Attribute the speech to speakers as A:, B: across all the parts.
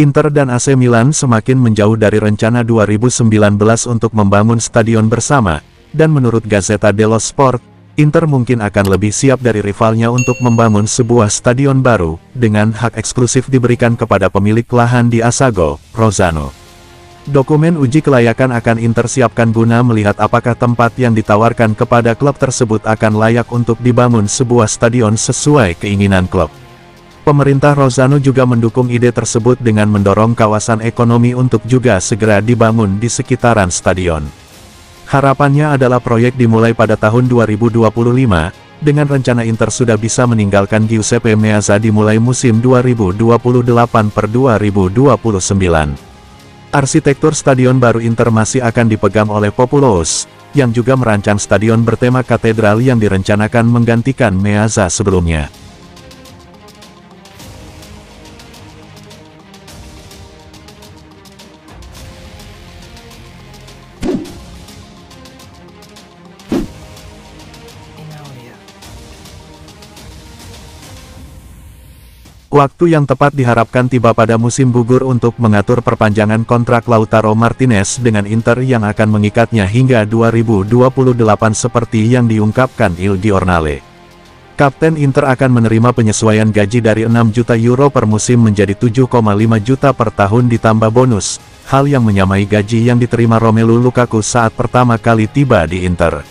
A: Inter dan AC Milan semakin menjauh dari rencana 2019 untuk membangun stadion bersama, dan menurut Gazzetta dello Sport, Inter mungkin akan lebih siap dari rivalnya untuk membangun sebuah stadion baru, dengan hak eksklusif diberikan kepada pemilik lahan di Assago, Rozzano. Dokumen uji kelayakan akan Inter siapkan guna melihat apakah tempat yang ditawarkan kepada klub tersebut akan layak untuk dibangun sebuah stadion sesuai keinginan klub. Pemerintah Rozzano juga mendukung ide tersebut dengan mendorong kawasan ekonomi untuk juga segera dibangun di sekitaran stadion. Harapannya adalah proyek dimulai pada tahun 2025, dengan rencana Inter sudah bisa meninggalkan Giuseppe Meazza dimulai musim 2028/2029. Arsitektur stadion baru Inter masih akan dipegang oleh Populous, yang juga merancang stadion bertema katedral yang direncanakan menggantikan Meazza sebelumnya. Waktu yang tepat diharapkan tiba pada musim gugur untuk mengatur perpanjangan kontrak Lautaro Martinez dengan Inter yang akan mengikatnya hingga 2028 seperti yang diungkapkan Il Giornale. Kapten Inter akan menerima penyesuaian gaji dari 6 juta euro per musim menjadi 7,5 juta per tahun ditambah bonus, hal yang menyamai gaji yang diterima Romelu Lukaku saat pertama kali tiba di Inter.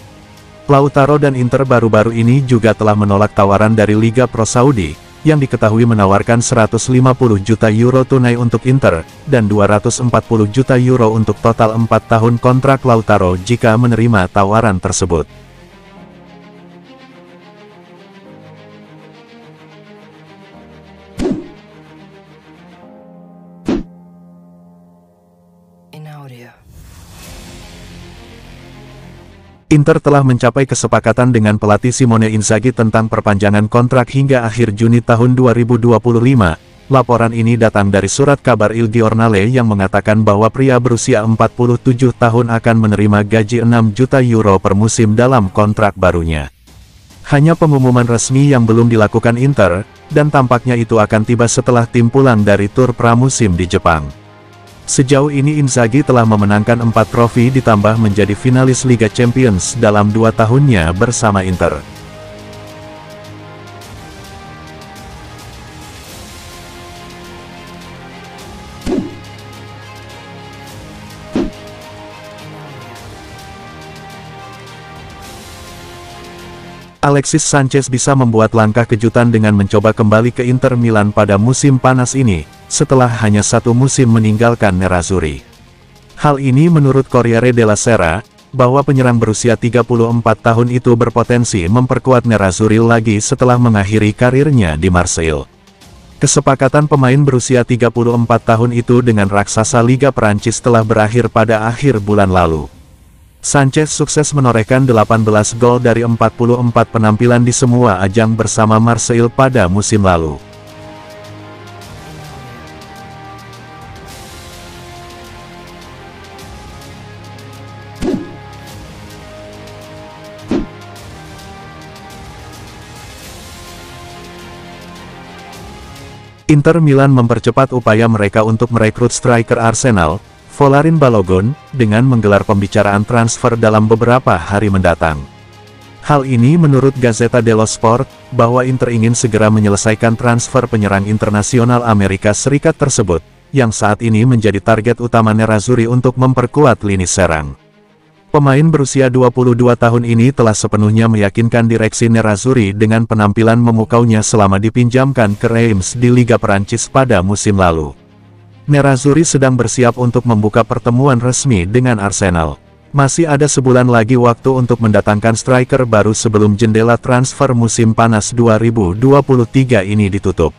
A: Lautaro dan Inter baru-baru ini juga telah menolak tawaran dari Liga Pro Saudi, yang diketahui menawarkan 150 juta euro tunai untuk Inter, dan 240 juta euro untuk total 4 tahun kontrak Lautaro jika menerima tawaran tersebut. Inter telah mencapai kesepakatan dengan pelatih Simone Inzaghi tentang perpanjangan kontrak hingga akhir Juni tahun 2025. Laporan ini datang dari surat kabar Il Giornale yang mengatakan bahwa pria berusia 47 tahun akan menerima gaji 6 juta euro per musim dalam kontrak barunya. Hanya pengumuman resmi yang belum dilakukan Inter, dan tampaknya itu akan tiba setelah tim pulang dari tur pramusim di Jepang. Sejauh ini Inzaghi telah memenangkan 4 trofi ditambah menjadi finalis Liga Champions dalam 2 tahunnya bersama Inter. Alexis Sanchez bisa membuat langkah kejutan dengan mencoba kembali ke Inter Milan pada musim panas ini, setelah hanya 1 musim meninggalkan Nerazzurri. Hal ini menurut Corriere della Sera, bahwa penyerang berusia 34 tahun itu berpotensi memperkuat Nerazzurri lagi setelah mengakhiri karirnya di Marseille. Kesepakatan pemain berusia 34 tahun itu dengan raksasa Liga Perancis telah berakhir pada akhir bulan lalu. Sanchez sukses menorehkan 18 gol dari 44 penampilan di semua ajang bersama Marseille pada musim lalu. Inter Milan mempercepat upaya mereka untuk merekrut striker Arsenal, Folarin Balogun, dengan menggelar pembicaraan transfer dalam beberapa hari mendatang. Hal ini menurut Gazzetta dello Sport, bahwa Inter ingin segera menyelesaikan transfer penyerang internasional Amerika Serikat tersebut, yang saat ini menjadi target utama Nerazzurri untuk memperkuat lini serang. Pemain berusia 22 tahun ini telah sepenuhnya meyakinkan direksi Nerazzurri dengan penampilan memukaunya selama dipinjamkan ke Reims di Liga Perancis pada musim lalu. Nerazzurri sedang bersiap untuk membuka pertemuan resmi dengan Arsenal. Masih ada sebulan lagi waktu untuk mendatangkan striker baru sebelum jendela transfer musim panas 2023 ini ditutup.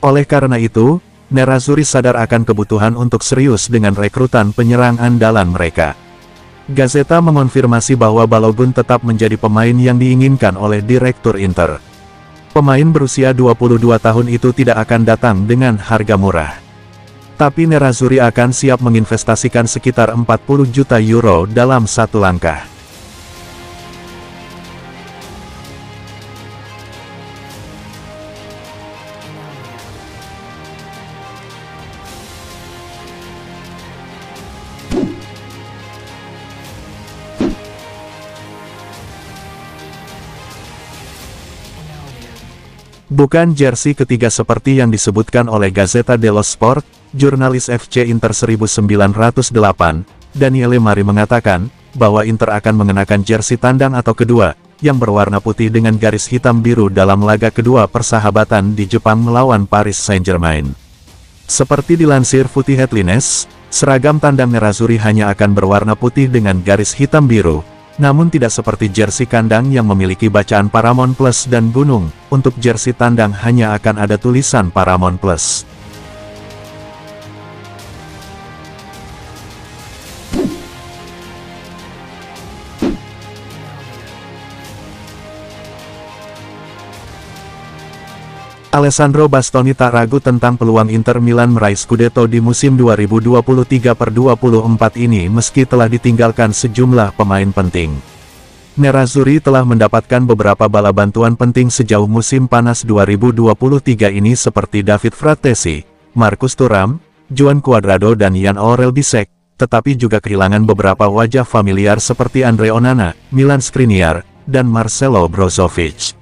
A: Oleh karena itu, Nerazzurri sadar akan kebutuhan untuk serius dengan rekrutan penyerang andalan mereka. Gazzetta mengonfirmasi bahwa Balogun tetap menjadi pemain yang diinginkan oleh Direktur Inter. Pemain berusia 22 tahun itu tidak akan datang dengan harga murah. Tapi Nerazzurri akan siap menginvestasikan sekitar 40 juta euro dalam satu langkah. Bukan jersey ketiga seperti yang disebutkan oleh Gazzetta dello Sport, jurnalis FC Inter 1908, Daniele Mari mengatakan, bahwa Inter akan mengenakan jersey tandang atau kedua, yang berwarna putih dengan garis hitam biru dalam laga kedua persahabatan di Jepang melawan Paris Saint-Germain. Seperti dilansir Footy Headlines, seragam tandang Nerazzurri hanya akan berwarna putih dengan garis hitam biru, namun tidak seperti jersey kandang yang memiliki bacaan Paramount Plus dan Gunung. Untuk jersey tandang hanya akan ada tulisan Paramount Plus. Alessandro Bastoni tak ragu tentang peluang Inter Milan meraih Scudetto di musim 2023/24 ini meski telah ditinggalkan sejumlah pemain penting. Nerazzurri telah mendapatkan beberapa bala bantuan penting sejauh musim panas 2023 ini seperti David Fratesi, Marcus Thuram, Juan Cuadrado dan Jan Aurel Bisek, tetapi juga kehilangan beberapa wajah familiar seperti Andre Onana, Milan Skriniar, dan Marcelo Brozovic.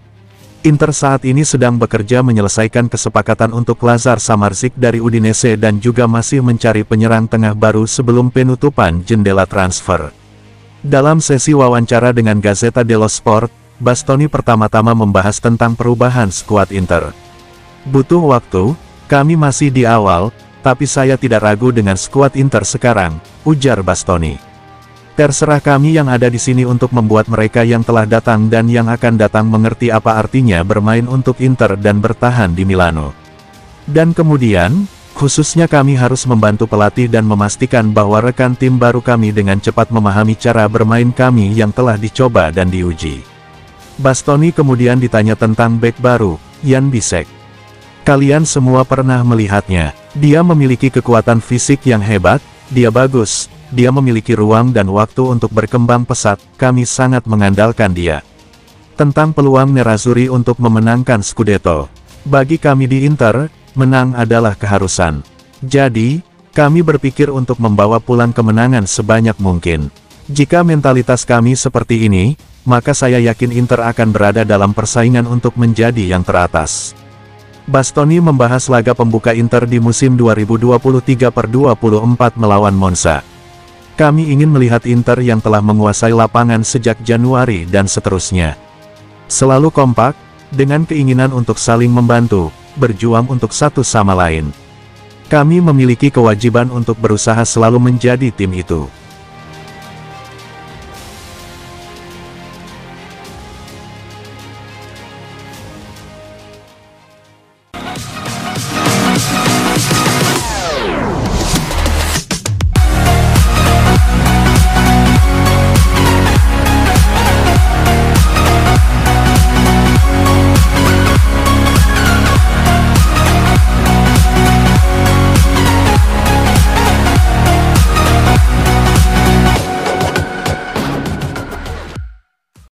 A: Inter saat ini sedang bekerja menyelesaikan kesepakatan untuk Lazar Samardzic dari Udinese dan juga masih mencari penyerang tengah baru sebelum penutupan jendela transfer. Dalam sesi wawancara dengan Gazzetta dello Sport, Bastoni pertama-tama membahas tentang perubahan skuad Inter. "Butuh waktu, kami masih di awal, tapi saya tidak ragu dengan skuad Inter sekarang," ujar Bastoni. "Terserah kami yang ada di sini untuk membuat mereka yang telah datang dan yang akan datang mengerti apa artinya bermain untuk Inter dan bertahan di Milano. Dan kemudian, khususnya kami harus membantu pelatih dan memastikan bahwa rekan tim baru kami dengan cepat memahami cara bermain kami yang telah dicoba dan diuji." Bastoni kemudian ditanya tentang bek baru, Jan Bisek. "Kalian semua pernah melihatnya. Dia memiliki kekuatan fisik yang hebat, dia bagus. Dia memiliki ruang dan waktu untuk berkembang pesat, kami sangat mengandalkan dia." Tentang peluang Nerazzurri untuk memenangkan Scudetto. "Bagi kami di Inter, menang adalah keharusan. Jadi, kami berpikir untuk membawa pulang kemenangan sebanyak mungkin. Jika mentalitas kami seperti ini, maka saya yakin Inter akan berada dalam persaingan untuk menjadi yang teratas." Bastoni membahas laga pembuka Inter di musim 2023/24 melawan Monza. "Kami ingin melihat Inter yang telah menguasai lapangan sejak Januari dan seterusnya. Selalu kompak, dengan keinginan untuk saling membantu, berjuang untuk satu sama lain. Kami memiliki kewajiban untuk berusaha selalu menjadi tim itu."